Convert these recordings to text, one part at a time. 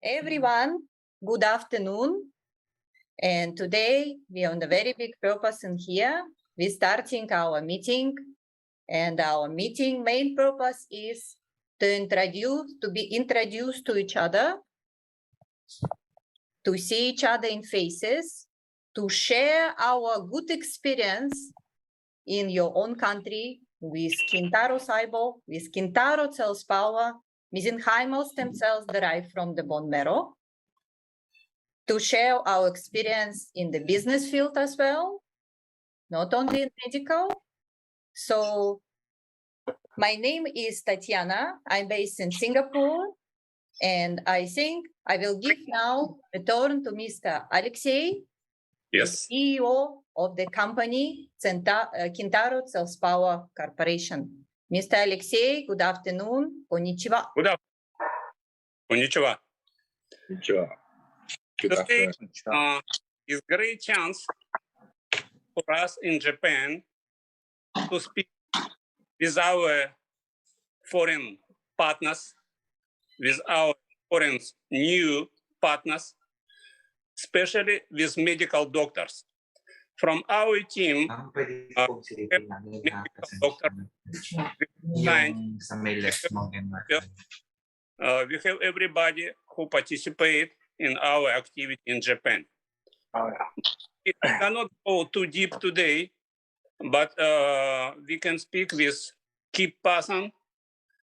Everyone, good afternoon. And today we are on a very big purpose in here. We're starting our meeting, and our meeting main purpose is to be introduced to each other, to see each other in faces, to share our good experience in your own country with Kintaro Cyber, with Kintaro Cells Power, mesenchymal stem cells derived from the bone marrow, to share our experience in the business field as well, not only in medical. So my name is Tatiana. I'm based in Singapore, and I think I will give now the turn to Mr. Alexei, Yes. the CEO of the company Kintaro Cells Power Corporation. Mr. Alexei, good afternoon. Konnichiwa. Good afternoon. Konnichiwa. Konnichiwa. Good Today afternoon. is a great chance for us in Japan to speak with our foreign partners, with our foreign new partners, especially with medical doctors. From our team, medical doctor, we have everybody who participate in our activity in Japan. I cannot go too deep today, but we can speak with key person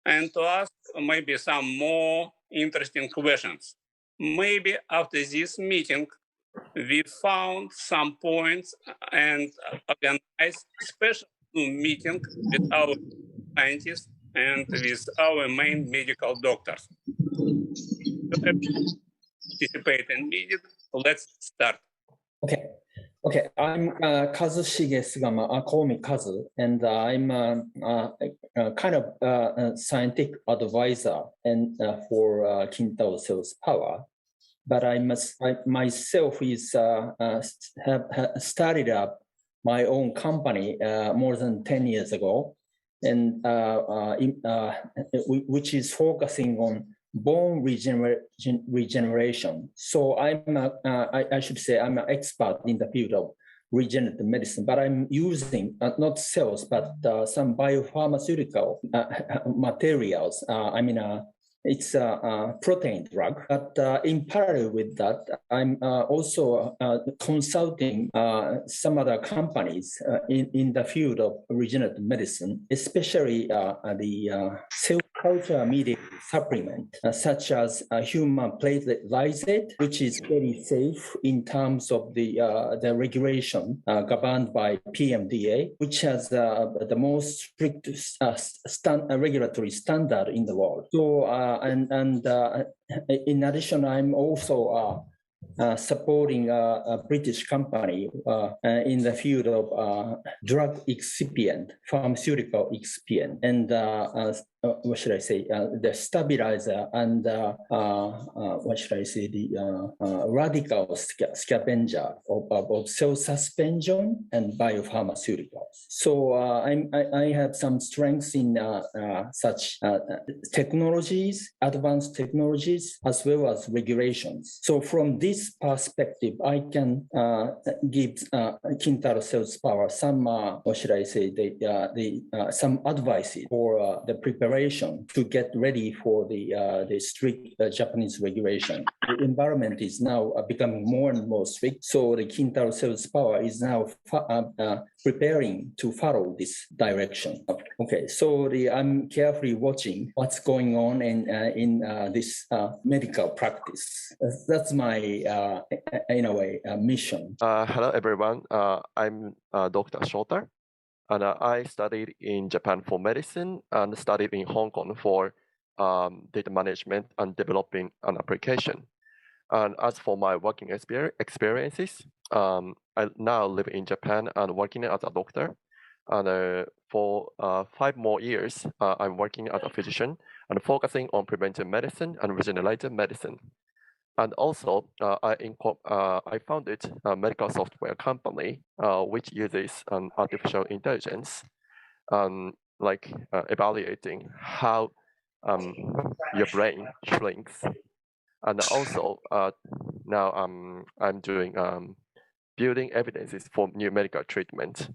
and to ask maybe some more interesting questions. Maybe after this meeting, we found some points and organized special meeting with our scientists and with our main medical doctors. To participate in meeting, let's start. Okay. I'm Kazushige Sugama. Call me Kazu, and I'm kind of a scientific advisor and for Kintaro Cells Power. But I myself have started up my own company more than 10 years ago, and which is focusing on bone regeneration. So I should say I'm an expert in the field of regenerative medicine, but I'm using not cells, but some biopharmaceutical materials. It's a protein drug, but in parallel with that, I'm also consulting some other companies in the field of regenerative medicine, especially the cell culture mediated supplement, such as human platelet lysate, which is very safe in terms of the regulation governed by PMDA, which has the most strict regulatory standard in the world. So, in addition, I'm also supporting a British company in the field of drug excipient, pharmaceutical excipient, and what should I say, the stabilizer and what should I say, the radical scavenger of cell suspension and biopharmaceuticals. So I have some strengths in such technologies, advanced technologies, as well as regulations. So from this perspective, I can give Kintaro Cells Power some, what should I say, some advices for the preparation to get ready for the strict Japanese regulation. The environment is now becoming more and more strict, so the Kintaro Cells Power is now preparing to follow this direction. Okay, so I'm carefully watching what's going on in this medical practice. That's my, in a way, mission. Hello, everyone. I'm Dr. Shota. And I studied in Japan for medicine and studied in Hong Kong for data management and developing an application. And as for my working experiences, I now live in Japan and working as a doctor. And for 5 more years, I'm working as a physician and focusing on preventive medicine and regenerative medicine. And also, I founded a medical software company which uses artificial intelligence, like evaluating how your brain shrinks And also now I'm doing building evidences for new medical treatment.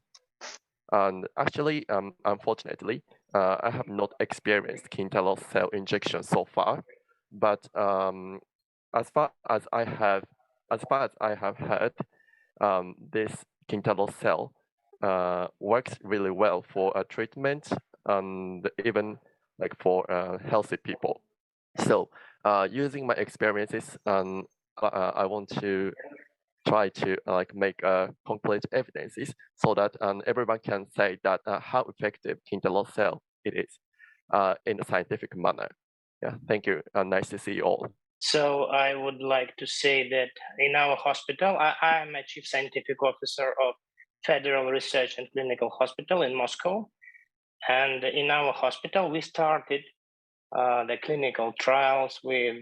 And actually, unfortunately, I have not experienced Kintaro cell injection so far. But as far as I have heard, this Kintaro cell works really well for treatment and even like for healthy people. So using my experiences, I want to try to like make concrete evidences so that everyone can say that how effective Kintaro cell it is in a scientific manner. Yeah, thank you. Nice to see you all. So I would like to say that in our hospital, I am a chief scientific officer of Federal Research and Clinical Hospital in Moscow. And in our hospital, we started the clinical trials with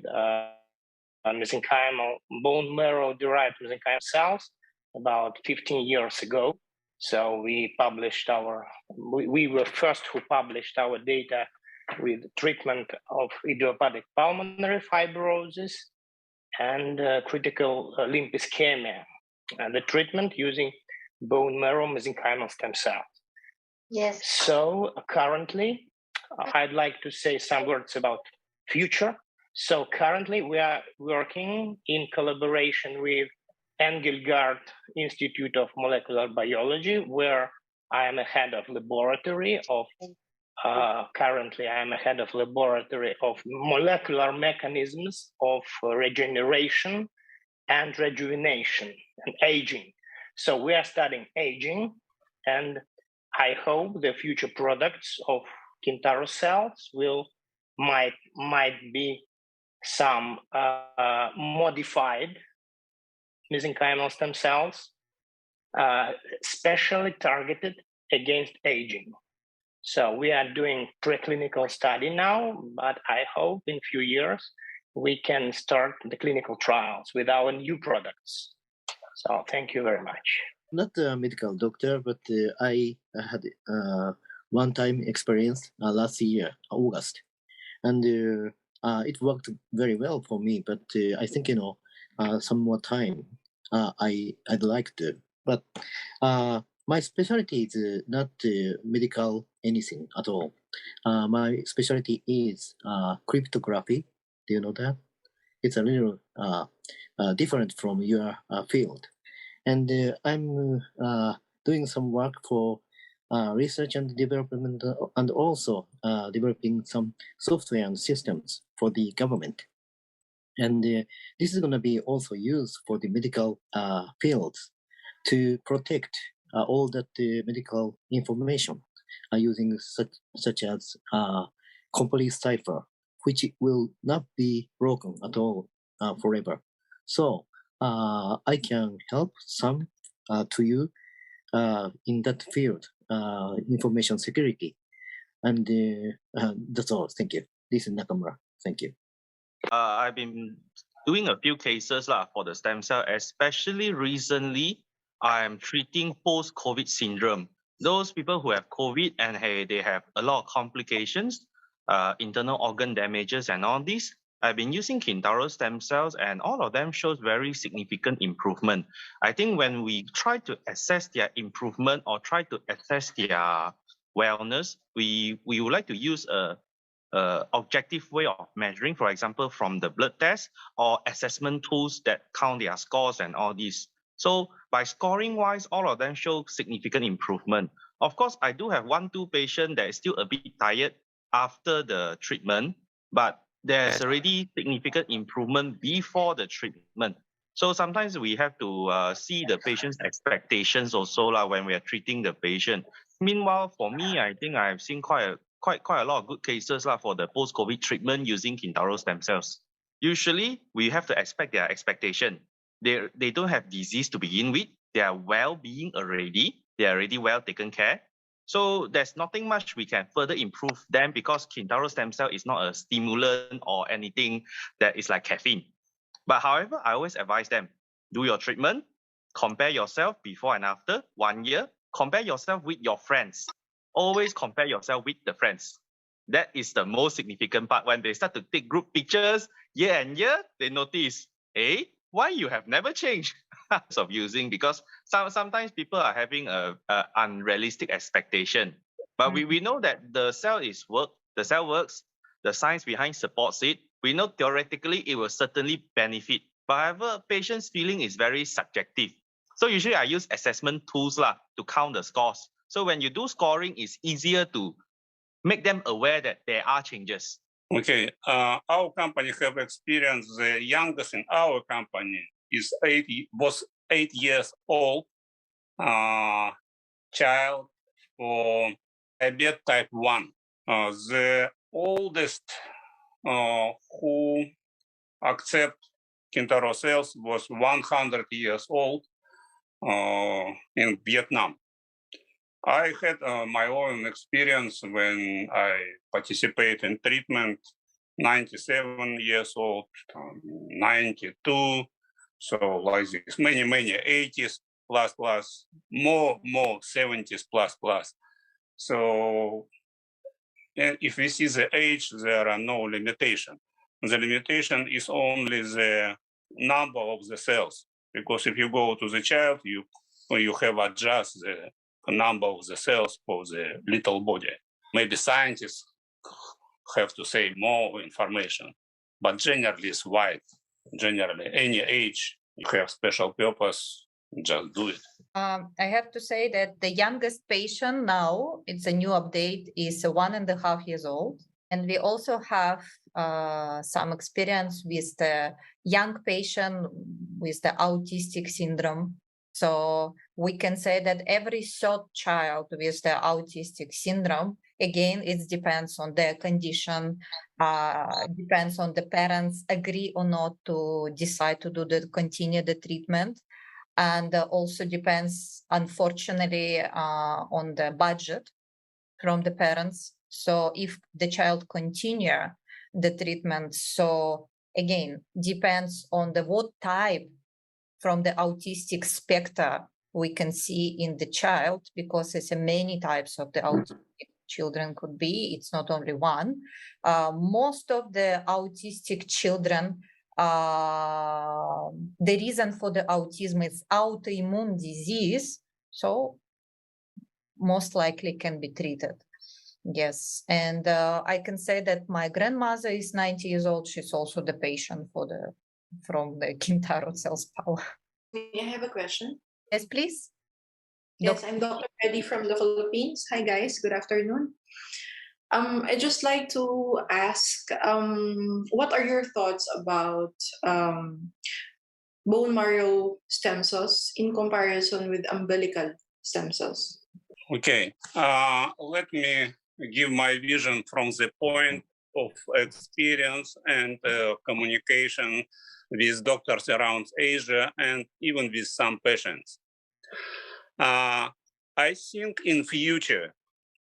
mesenchymal bone marrow derived mesenchymal cells about 15 years ago. So we were first who published our data with treatment of idiopathic pulmonary fibrosis and critical limb ischemia, and the treatment using bone marrow mesenchymal stem cells. Yes. So currently, I'd like to say some words about future. So currently we are working in collaboration with Engelgard Institute of Molecular Biology, where I am a head of laboratory of currently I am a head of laboratory of molecular mechanisms of regeneration and rejuvenation and aging. So we are studying aging, and I hope the future products of Kintaro cells might be some modified mesenchymal stem cells, specially targeted against aging. So we are doing preclinical study now, but I hope in few years we can start the clinical trials with our new products. So thank you very much. Not a medical doctor, but I had one-time experience last year, August, and it worked very well for me. But I think some more time I'd like to. But my specialty is not medical anything at all. My specialty is cryptography. Do you know that? It's a little different from your field. And I'm doing some work for research and development, and also developing some software and systems for the government. And this is going to be also used for the medical fields to protect all that medical information using such as complete cipher, which will not be broken at all forever. So I can help some to you in that field, information security. And that's all. Thank you. This is Nakamura. Thank you. I've been doing a few cases for the stem cell, especially recently. I'm treating post-COVID syndrome. Those people who have COVID and they have a lot of complications, internal organ damages and all this. I've been using Kintaro stem cells, and all of them shows very significant improvement. I think when we try to assess their improvement or try to assess their wellness, we would like to use a objective way of measuring, for example, from the blood test or assessment tools that count their scores and all this. So by scoring wise, all of them show significant improvement. Of course, I do have 1-2 patient that is still a bit tired after the treatment, but there's already significant improvement before the treatment. So sometimes we have to see the patient's expectations also when we are treating the patient. Meanwhile, for me, I think I've seen quite a lot of good cases for the post-COVID treatment using Kintaro stem cells. Usually, we have to expect their expectation. They don't have disease to begin with. They are well-being already. They are already well taken care. So there's nothing much we can further improve them because Kintaro stem cell is not a stimulant or anything that is like caffeine. But however, I always advise them, do your treatment, compare yourself before and after 1 year, compare yourself with your friends. Always compare yourself with the friends. That is the most significant part. When they start to take group pictures year and year, they notice, hey, why you have never changed of using, because sometimes people are having a unrealistic expectation. But we know that the cell works, the science behind supports it. We know theoretically it will certainly benefit. But however, patient's feeling is very subjective. So usually I use assessment tools to count the scores. So when you do scoring, it's easier to make them aware that there are changes. Okay, our company have experience. The youngest in our company was 8 years old, child for diabetes type 1. The oldest who accept Kintaro cells was 100 years old in Vietnam. I had my own experience when I participate in treatment, 97 years old, 92, so like this, many 80s plus, more 70s plus. So if we see the age, there are no limitation. The limitation is only the number of the cells, because if you go to the child, you have adjust the number of the cells for the little body. Maybe scientists have to say more information, but generally it's wide. Generally, any age, you have special purpose, just do it. I have to say that the youngest patient now, it's a new update, is 1.5 years old. And we also have some experience with the young patient with the autistic syndrome. So we can say that every third child with the autistic syndrome, again, it depends on their condition, depends on the parents agree or not to decide to continue the treatment. And also depends, unfortunately, on the budget from the parents. So if the child continue the treatment, so again, depends on what type from the autistic spectrum we can see in the child, because there's many types of the autistic children could be, it's not only one. Most of the autistic children, the reason for the autism is autoimmune disease, so most likely can be treated. Yes, and I can say that my grandmother is 90 years old. She's also the patient from the Kintaro Cells Power. May I have a question? Yes, please. Yes, I'm Dr. Reddy from the Philippines. Hi guys, good afternoon. I'd just like to ask, what are your thoughts about bone marrow stem cells in comparison with umbilical stem cells? Okay, let me give my vision from the point of experience and communication with doctors around Asia and even with some patients. I think in future,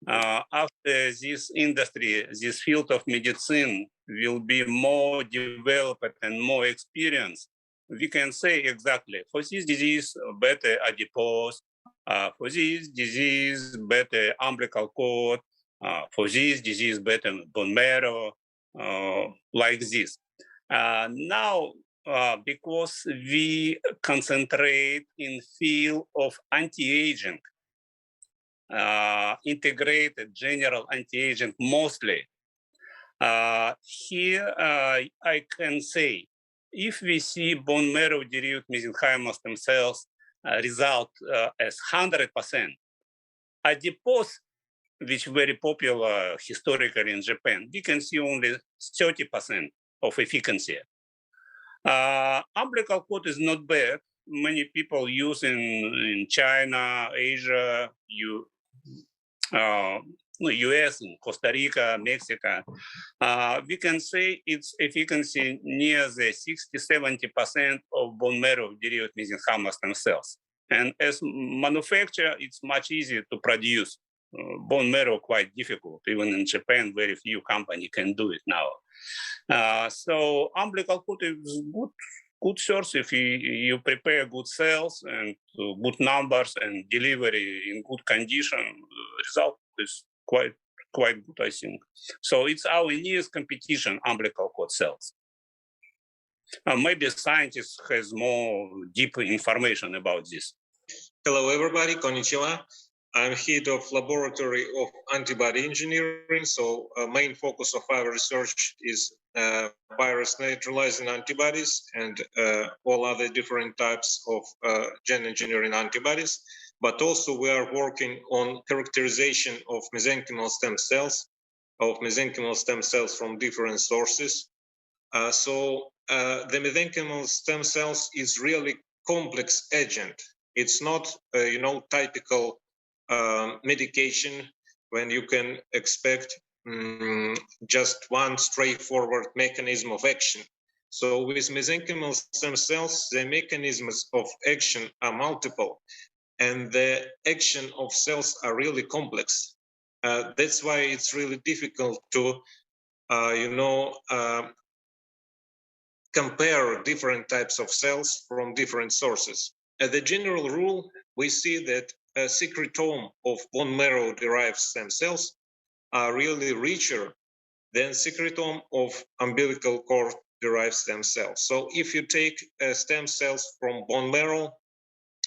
after this industry, this field of medicine will be more developed and more experienced, we can say exactly, for this disease, better adipose, for this disease, better umbilical cord, for this disease, better bone marrow, like this. Now, because we concentrate in field of anti-aging, integrated general anti-aging mostly, here I can say, if we see bone marrow-derived mesenchymal stem cells result as 100%, adipose, which very popular historically in Japan, we can see only 30% of efficacy. Umbilical cord is not bad. Many people use in China, Asia, US, in Costa Rica, Mexico. We can say its efficacy near the 60-70% of bone marrow-derived mesenchymal stem cells. And as manufacturer, it's much easier to produce. Bone marrow quite difficult. Even in Japan, very few companies can do it now. So umbilical cord is good source if you prepare good cells and good numbers and delivery in good condition. Result is quite quite good, I think. So it's our nearest competition, umbilical cord cells. Maybe scientists has more deep information about this. Hello, everybody. Konnichiwa. I'm head of laboratory of antibody engineering. So main focus of our research is virus neutralizing antibodies and all other different types of gene engineering antibodies. But also we are working on characterization of mesenchymal stem cells, from different sources. The mesenchymal stem cells is really complex agent. It's not, typical medication when you can expect just one straightforward mechanism of action. So with mesenchymal stem cells, the mechanisms of action are multiple, and the action of cells are really complex. That's why it's really difficult to, compare different types of cells from different sources. As a general rule, we see that a secretome of bone marrow-derived stem cells are really richer than secretome of umbilical cord-derived stem cells. So if you take stem cells from bone marrow,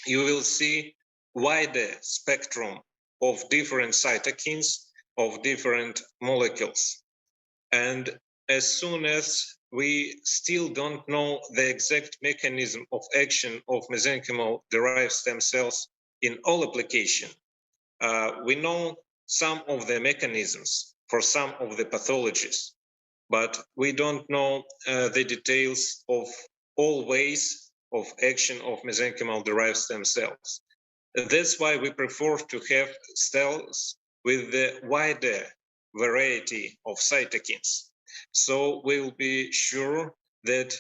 you will see wider spectrum of different cytokines, of different molecules. And as soon as we still don't know the exact mechanism of action of mesenchymal-derived stem cells in all applications, we know some of the mechanisms for some of the pathologies, but we don't know the details of all ways of action of mesenchymal-derived stem cells. That's why we prefer to have cells with the wider variety of cytokines. So we'll be sure that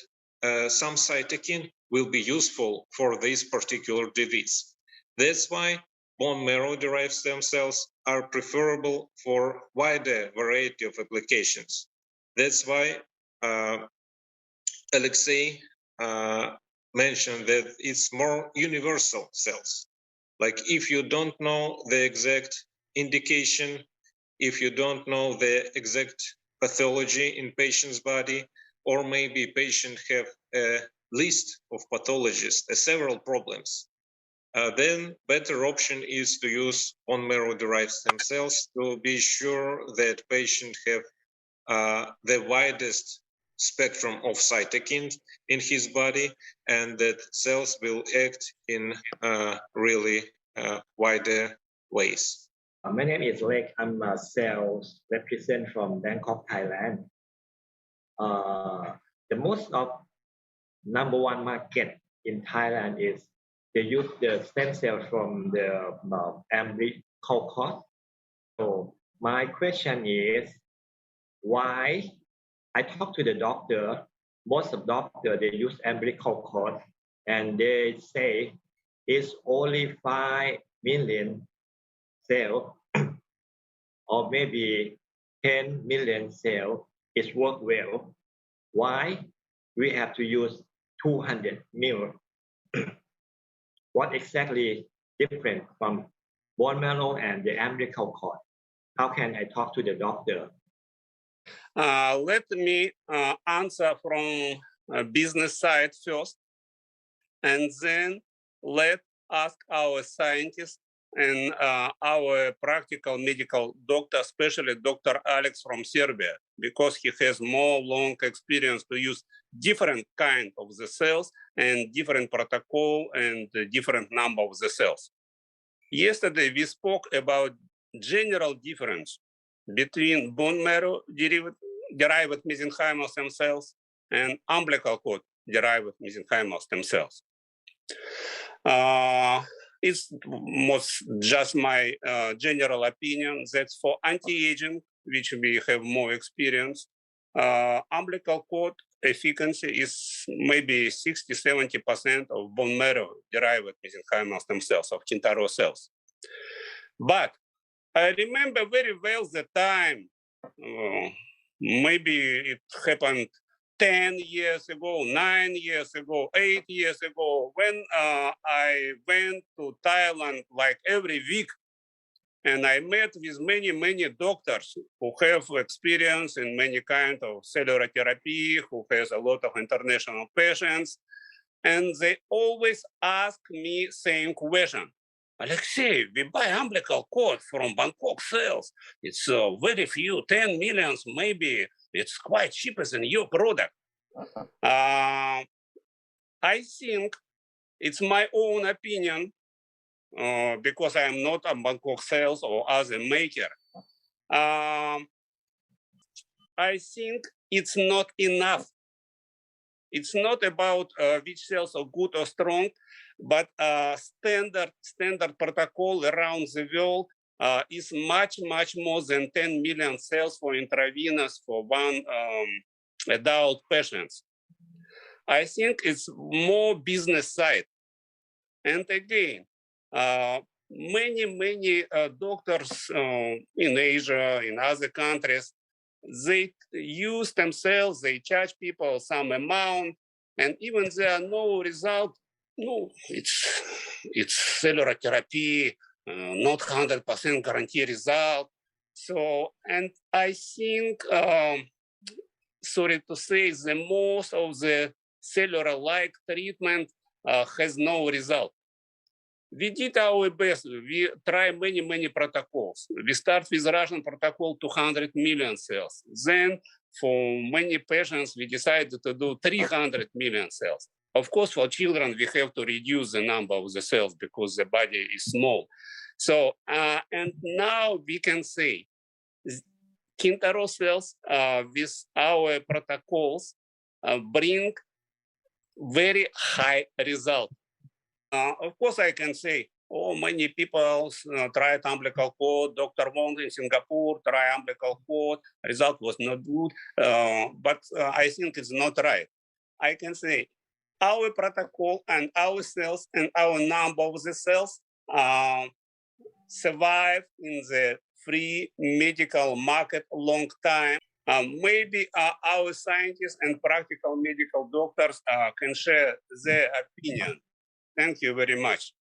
some cytokine will be useful for this particular disease. That's why bone marrow-derived stem cells are preferable for wider variety of applications. That's why Alexei mentioned that it's more universal cells. Like if you don't know the exact indication, if you don't know the exact pathology in patient's body, or maybe patient have a list of pathologies, several problems, then better option is to use bone marrow-derived stem cells to be sure that patient have the widest spectrum of cytokines in his body, and that cells will act in really wider ways. My name is Lek. I'm a sales representative from Bangkok, Thailand. The most of number one market in Thailand is they use the stem cell from the umbilical cord. So my question is, why? I talked to the doctor. Most of doctors they use umbilical cord, and they say it's only 5 million cells, or maybe 10 million cells is work well. Why we have to use 200 mil? What exactly different from bone marrow and the umbilical cord? How can I talk to the doctor? Let me answer from business side first, and then let ask our scientists and our practical medical doctor, especially Dr. Alex from Serbia, because he has more long experience to use different kind of the cells and different protocol and different number of the cells. Yesterday, we spoke about general difference between bone marrow derived mesenchymal stem cells and umbilical cord derived mesenchymal stem cells. It's just my general opinion that for anti-aging, which we have more experience, umbilical cord efficacy is maybe 60-70% of bone marrow derived mesenchymal stem cells of Kintaro cells. But I remember very well the time, maybe it happened 10 years ago, 9 years ago, 8 years ago, when I went to Thailand like every week, and I met with many doctors who have experience in many kind of cellular therapy, who has a lot of international patients, and they always ask me same question. Alexei, we buy umbilical cord from Bangkok Cells. It's very few, 10 millions, maybe. It's quite cheaper than your product. I think it's my own opinion, because I am not a Bangkok Cells or other maker. I think it's not enough. It's not about which cells are good or strong, but standard protocol around the world is much more than 10 million cells for intravenous for one adult patients. I think it's more business side. And again, many doctors in Asia, in other countries, they use themselves, they charge people some amount, and even there are no result. No, it's cellular therapy, not 100% guarantee result. So, and I think, sorry to say, the most of the cellular-like treatment has no result. We did our best. We try many protocols. We start with Russian protocol, 200 million cells. Then for many patients, we decided to do 300 million cells. Of course, for children, we have to reduce the number of the cells because the body is small. So, and now we can say, Kintaro cells with our protocols bring very high result. Of course, I can say, oh, many people tried umbilical cord. Dr. Wong in Singapore tried umbilical cord. Result was not good. But I think it's not right. I can say our protocol and our cells and our number of the cells survive in the free medical market long time. Maybe our scientists and practical medical doctors can share their opinion. Thank you very much.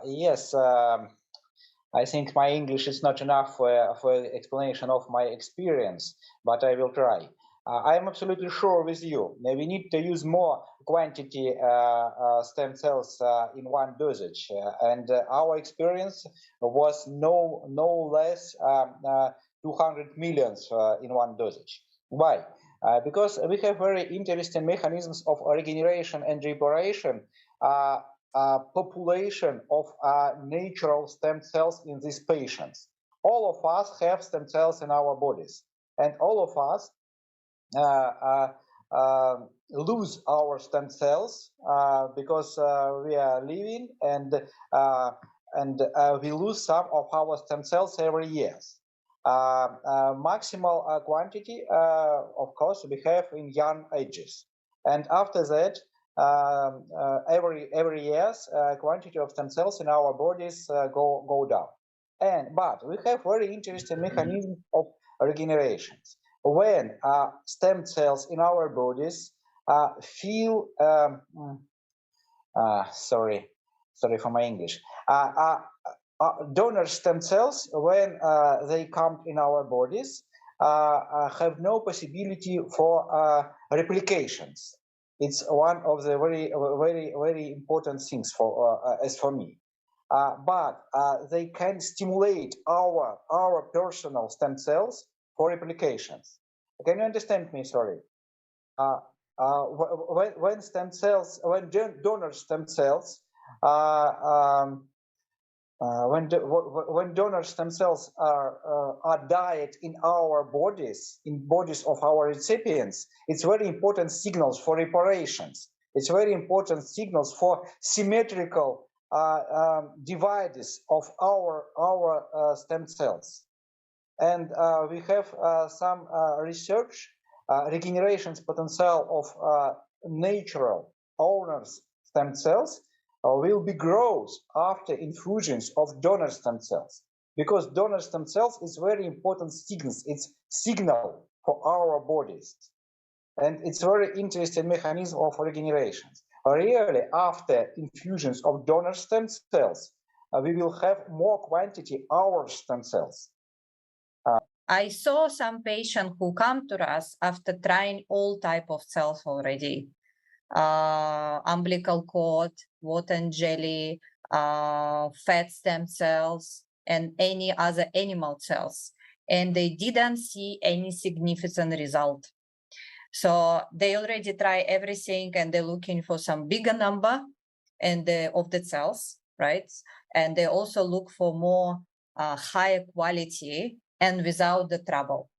Yes, I think my English is not enough for explanation of my experience, but I will try. I am absolutely sure with you. We need to use more quantity stem cells in one dosage, and our experience was no less 200 millions in one dosage. Why? Because we have very interesting mechanisms of regeneration and reparation. Population of natural stem cells in these patients. All of us have stem cells in our bodies, and all of us lose our stem cells because we are living, and we lose some of our stem cells every year. Maximal quantity, of course, we have in young ages, and after that, every year, quantity of stem cells in our bodies go down. But we have very interesting mechanism of regenerations. When stem cells in our bodies feel, sorry for my English, donor stem cells, when they come in our bodies, have no possibility for replications. It's one of the very important things for as for me. But they can stimulate our personal stem cells for replications. Can you understand me? Sorry. When stem cells, when donor stem cells, when donor stem cells are died in our bodies, in bodies of our recipients, it's very important signals for reparations. It's very important signals for symmetrical divides of our stem cells. And we have some research, regenerations potential of natural owners stem cells will be growth after infusions of donor stem cells, because donor stem cells is very important signals. It's signal for our bodies, and it's very interesting mechanism of regenerations. Really, after infusions of donor stem cells, we will have more quantity our stem cells. I saw some patient who come to us after trying all type of cells already. Umbilical cord, water and jelly, fat stem cells, and any other animal cells. And they didn't see any significant result. So they already try everything and they're looking for some bigger number and of the cells, right? And they also look for more higher quality and without the trouble.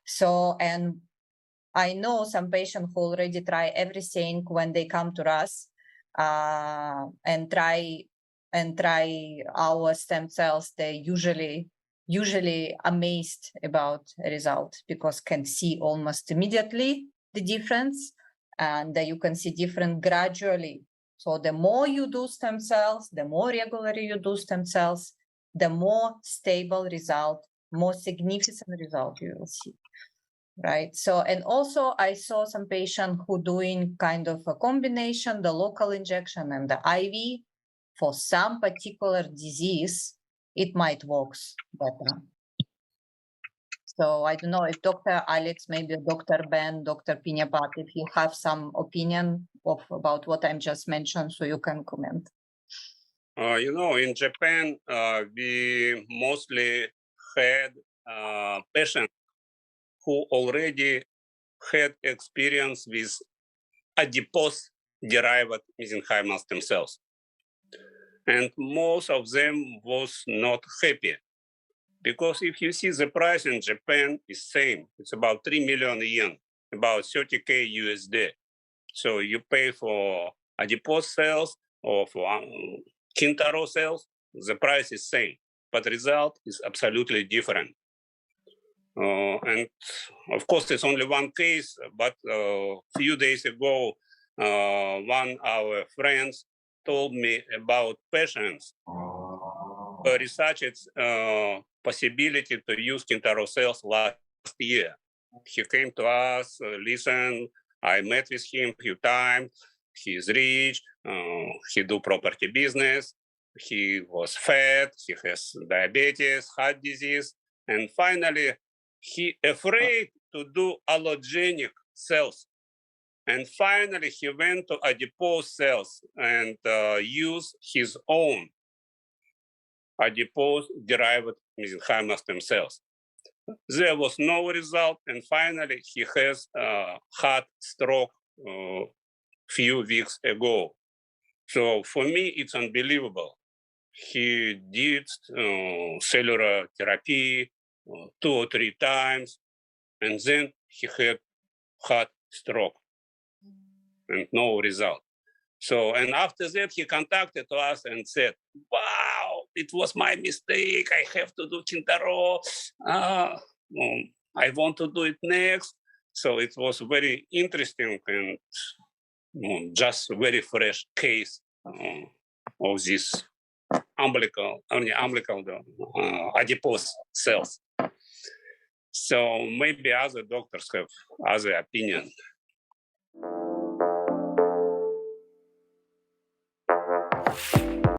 So, and I know some patients who already try everything when they come to us and try our stem cells. They usually amazed about the result because can see almost immediately the difference, and you can see different gradually. So the more you do stem cells, the more regularly you do stem cells, the more stable result, more significant result you will see. Right. So, and also I saw some patient who doing kind of a combination, the local injection and the IV for some particular disease, it might works better. So I don't know if Dr. Alex, maybe Dr. Ben, Dr. Pinyapat, if you have some opinion about what I'm just mentioned, so you can comment. You know, in Japan, we mostly had patients who already had experience with adipose-derived mesenchymal stem cells. And most of them was not happy. Because if you see the price in Japan is same, it's about 3 million yen, about 30K USD. So you pay for adipose cells or for Kintaro cells, the price is same, but result is absolutely different. And of course, it's only one case, but a few days ago, one of our friends told me about patients who researched possibility to use Kintaro cells last year. He came to us, listened, I met with him a few times. He's rich, he do property business, he was fat, he has diabetes, heart disease, and finally, he afraid to do allogenic cells. And finally, he went to adipose cells and used his own adipose-derived mesenchymal stem cells. There was no result, and finally, he has heart stroke few weeks ago. So for me, it's unbelievable. He did cellular therapy 2 or 3 times, and then he had heart stroke and no result. So, and after that, he contacted us and said, wow, it was my mistake. I have to do Kintaro. I want to do it next. So it was very interesting and just very fresh case of this umbilical adipose cells. So maybe other doctors have other opinion.